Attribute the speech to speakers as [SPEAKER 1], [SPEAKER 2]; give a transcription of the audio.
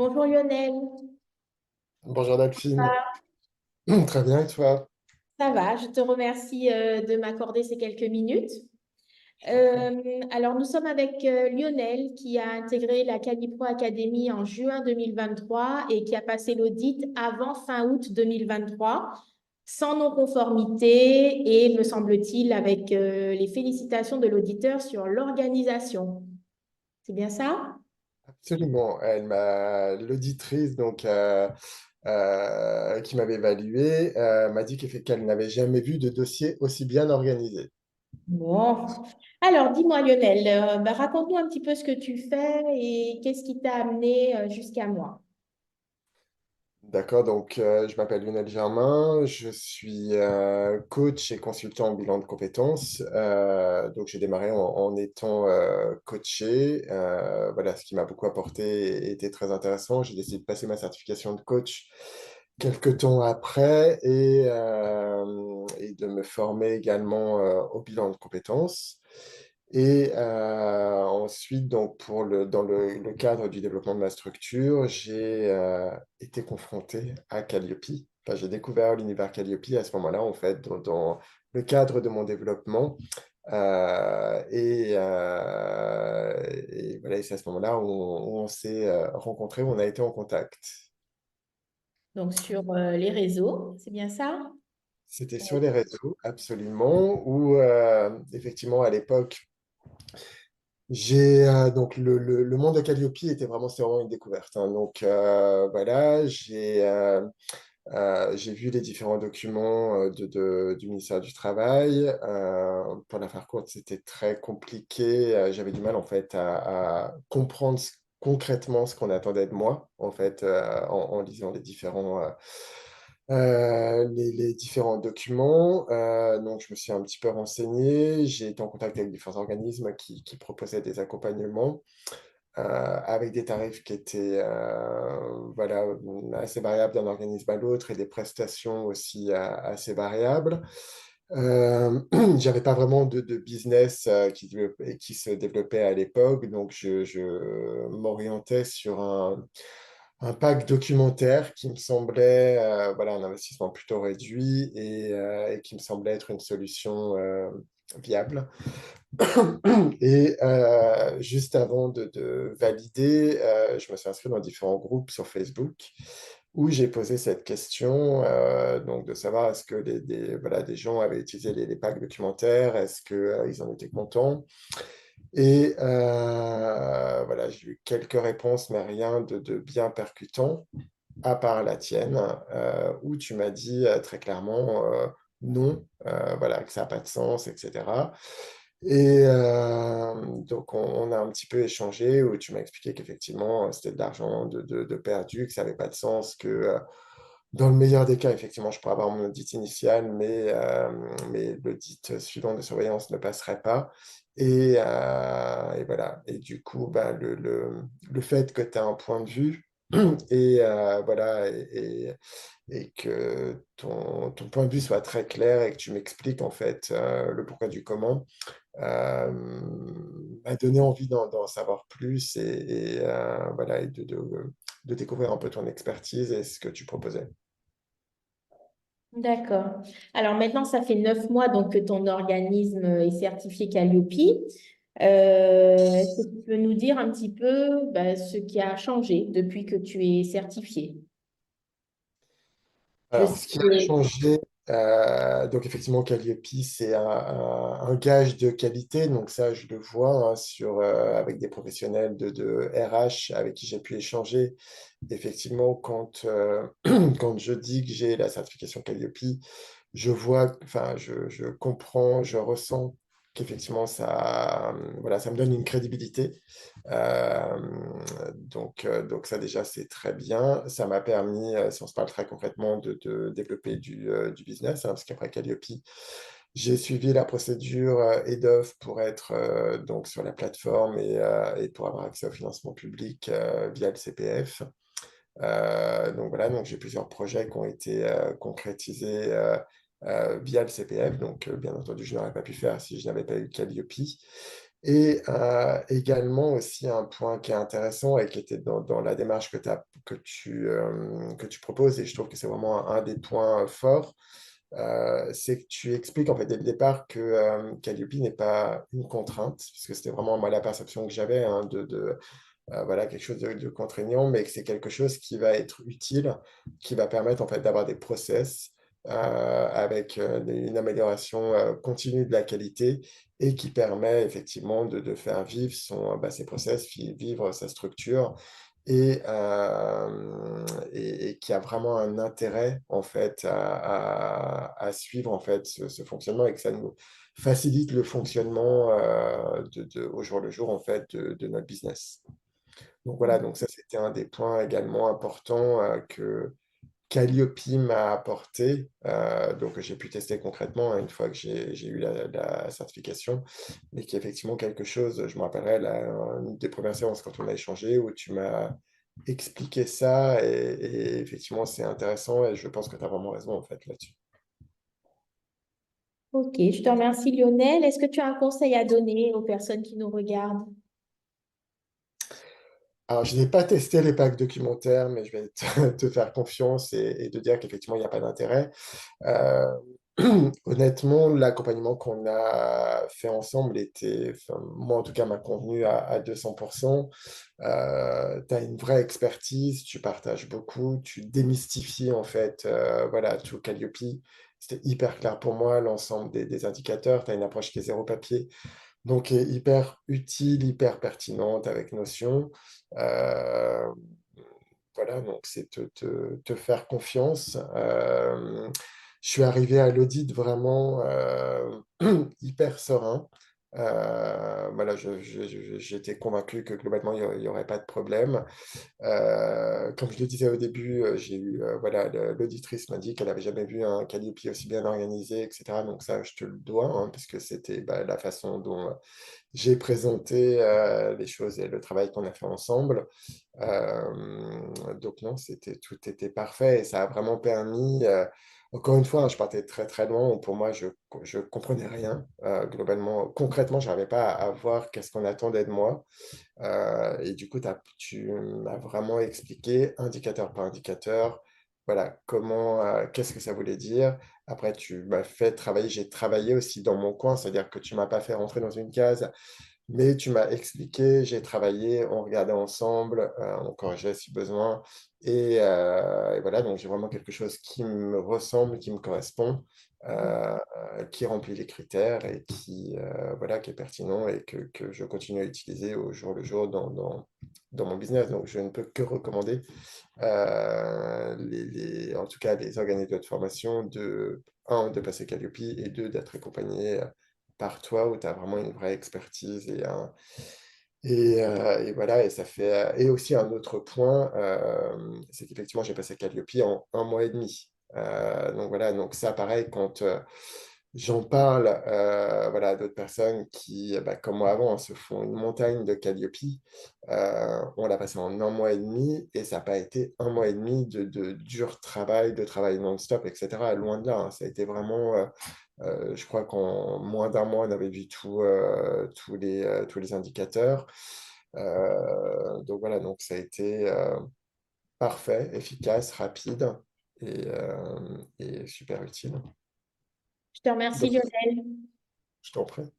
[SPEAKER 1] Bonjour Lionel.
[SPEAKER 2] Bonjour Delphine.
[SPEAKER 1] Ah,
[SPEAKER 2] Très bien, et toi?
[SPEAKER 1] ça va, je te remercie de m'accorder ces quelques minutes.
[SPEAKER 2] Je t'en prie.
[SPEAKER 1] Alors nous sommes avec Lionel qui a intégré la Calipro Academy en juin 2023 et qui a passé l'audit avant fin août 2023 sans non-conformité et, me semble-t-il, avec les félicitations de l'auditeur sur l'organisation. C'est bien ça?
[SPEAKER 2] Absolument. L'auditrice qui m'avait évalué m'a dit qu'elle n'avait jamais vu de dossier aussi bien organisé.
[SPEAKER 1] Bon. Alors, dis-moi, Lionel, raconte-nous un petit peu ce que tu fais et qu'est-ce qui t'a amené jusqu'à moi.
[SPEAKER 2] D'accord, je m'appelle Lionel Germain, je suis coach et consultant en bilan de compétences. J'ai démarré en étant coaché. Voilà, ce qui m'a beaucoup apporté et était très intéressant. J'ai décidé de passer ma certification de coach quelques temps après et de me former également au bilan de compétences. Ensuite, dans le cadre du développement de ma structure, j'ai été confronté à Calliope. Enfin, j'ai découvert l'univers Calliope à ce moment-là, en fait, dans le cadre de mon développement. Et voilà, et c'est à ce moment-là où on s'est rencontrés, où on a été en contact.
[SPEAKER 1] Donc, sur les réseaux, c'est bien ça?
[SPEAKER 2] C'était sur les réseaux, absolument, où effectivement, à l'époque, le monde de Calliope c'était vraiment une découverte, hein. Voilà, j'ai vu les différents documents du ministère du Travail. Pour la faire courte, c'était très compliqué. J'avais du mal en fait à comprendre concrètement ce qu'on attendait de moi en fait en lisant les différents documents. Donc, je me suis un petit peu renseigné. J'ai été en contact avec différents organismes qui proposaient des accompagnements avec des tarifs qui étaient voilà, assez variables d'un organisme à l'autre et des prestations aussi assez variables. Euh, J'avais pas vraiment de business qui se développait à l'époque, donc je m'orientais sur un pack documentaire qui me semblait voilà, un investissement plutôt réduit et qui me semblait être une solution viable. Juste avant de valider, je me suis inscrit dans différents groupes sur Facebook où j'ai posé cette question, donc de savoir est-ce que voilà, des gens avaient utilisé les packs documentaires, est-ce qu'ils en étaient contents. Voilà, j'ai eu quelques réponses, mais rien de bien percutant, à part la tienne, où tu m'as dit très clairement non, voilà, que ça n'a pas de sens, etc. On a un petit peu échangé où tu m'as expliqué qu'effectivement, c'était de l'argent de perdu, que ça n'avait pas de sens, que dans le meilleur des cas, effectivement, je pourrais avoir mon audit initial, mais l'audit suivant de surveillance ne passerait pas. Et voilà. Et du coup, bah, le fait que tu as un point de vue voilà, et que ton point de vue soit très clair et que tu m'expliques en fait le pourquoi du comment, euh, m'a donné envie d'en savoir plus voilà, de découvrir un peu ton expertise et ce que tu proposais.
[SPEAKER 1] D'accord. Alors maintenant, ça fait 9 mois donc, que ton organisme est certifié Calliope. Est-ce que tu peux nous dire un petit peu ce qui a changé depuis que tu es certifié? Je
[SPEAKER 2] Alors,
[SPEAKER 1] sais
[SPEAKER 2] ce qui a
[SPEAKER 1] que
[SPEAKER 2] changé, donc effectivement, Calliope, c'est un gage de qualité. Donc ça, je le vois hein, avec des professionnels de RH avec qui j'ai pu échanger. Effectivement, quand je dis que j'ai la certification Calliope, je vois, enfin, je comprends, je ressens qu'effectivement, voilà, ça me donne une crédibilité. Donc ça déjà, c'est très bien. Ça m'a permis, si on se parle très concrètement, de développer du business, hein, parce qu'après Calliope, j'ai suivi la procédure EDOF pour être donc sur la plateforme et pour avoir accès au financement public via le CPF. Donc voilà, donc j'ai plusieurs projets qui ont été concrétisés via le CPF. Donc bien entendu, je n'aurais pas pu faire si je n'avais pas eu Calliope. Et également aussi un point qui est intéressant et qui était dans la démarche que tu proposes, et je trouve que c'est vraiment un des points forts, c'est que tu expliques en fait dès le départ que Calliope n'est pas une contrainte, puisque c'était vraiment moi la perception que j'avais hein, voilà, quelque chose de contraignant, mais que c'est quelque chose qui va être utile, qui va permettre en fait d'avoir des process avec une amélioration continue de la qualité et qui permet effectivement de faire vivre ses process, vivre sa structure et qui a vraiment un intérêt en fait à suivre en fait ce fonctionnement et que ça nous facilite le fonctionnement au jour le jour en fait de notre business. Donc voilà, donc ça c'était un des points également importants que Calliope m'a apporté, donc que j'ai pu tester concrètement hein, une fois que j'ai eu la certification, mais qui est effectivement quelque chose, je me rappellerai une des premières séances quand on a échangé où tu m'as expliqué ça et effectivement c'est intéressant et je pense que tu as vraiment raison en fait là-dessus.
[SPEAKER 1] Ok, je te remercie Lionel. Est-ce que tu as un conseil à donner aux personnes qui nous regardent?
[SPEAKER 2] Alors, je n'ai pas testé les packs documentaires, mais je vais te faire confiance et te dire qu'effectivement, il n'y a pas d'intérêt. Euh, honnêtement, l'accompagnement qu'on a fait ensemble était, enfin, moi en tout cas, m'a convenu à 200%. Tu as une vraie expertise, tu partages beaucoup, tu démystifies en fait voilà, tout Calliope. C'était hyper clair pour moi, l'ensemble des indicateurs. Tu as une approche qui est zéro papier, donc qui est hyper utile, hyper pertinente avec Notion. Euh, voilà, donc c'est te faire confiance. Je suis arrivé à l'audit vraiment hyper serein. Voilà, j'étais convaincu que globalement, il y aurait pas de problème. Comme je le disais au début, j'ai eu, voilà, l'auditrice m'a dit qu'elle avait jamais vu un Calliope aussi bien organisé, etc. Donc ça, je te le dois, hein, puisque c'était la façon dont j'ai présenté les choses et le travail qu'on a fait ensemble. Donc non, tout était parfait et ça a vraiment permis, encore une fois, hein, je partais très très loin, où pour moi, je comprenais rien. Globalement, concrètement, je n'arrivais pas à voir qu'est-ce qu'on attendait de moi. Et du coup, tu m'as vraiment expliqué, indicateur par indicateur, voilà, qu'est-ce que ça voulait dire. Après, tu m'as fait travailler, j'ai travaillé aussi dans mon coin, c'est-à-dire que tu m'as pas fait rentrer dans une case, mais tu m'as expliqué, j'ai travaillé, on regardait ensemble, on corrigeait si besoin. Et voilà, donc j'ai vraiment quelque chose qui me ressemble, qui me correspond, qui remplit les critères et voilà, qui est pertinent et que je continue à utiliser au jour le jour dans mon business. Donc je ne peux que recommander en tout cas les organismes de formation de passer Calliope et deux, d'être accompagné par toi où tu as vraiment une vraie expertise et voilà, et ça fait. Et aussi un autre point, c'est qu'effectivement, j'ai passé Calliope en 1 mois et demi. Donc voilà, donc ça, pareil, quand j'en parle voilà, à d'autres personnes qui, comme moi avant, hein, se font une montagne de Calliope, on l'a passé en 1 mois et demi et ça n'a pas été 1 mois et demi de dur travail, de travail non-stop, etc. Loin de là, hein, ça a été vraiment. Je crois qu'en moins d'1 mois, on avait vu tous les indicateurs. Donc voilà, donc ça a été parfait, efficace, rapide et super utile.
[SPEAKER 1] Je te remercie
[SPEAKER 2] Donc,
[SPEAKER 1] Lionel.
[SPEAKER 2] je t'en prie.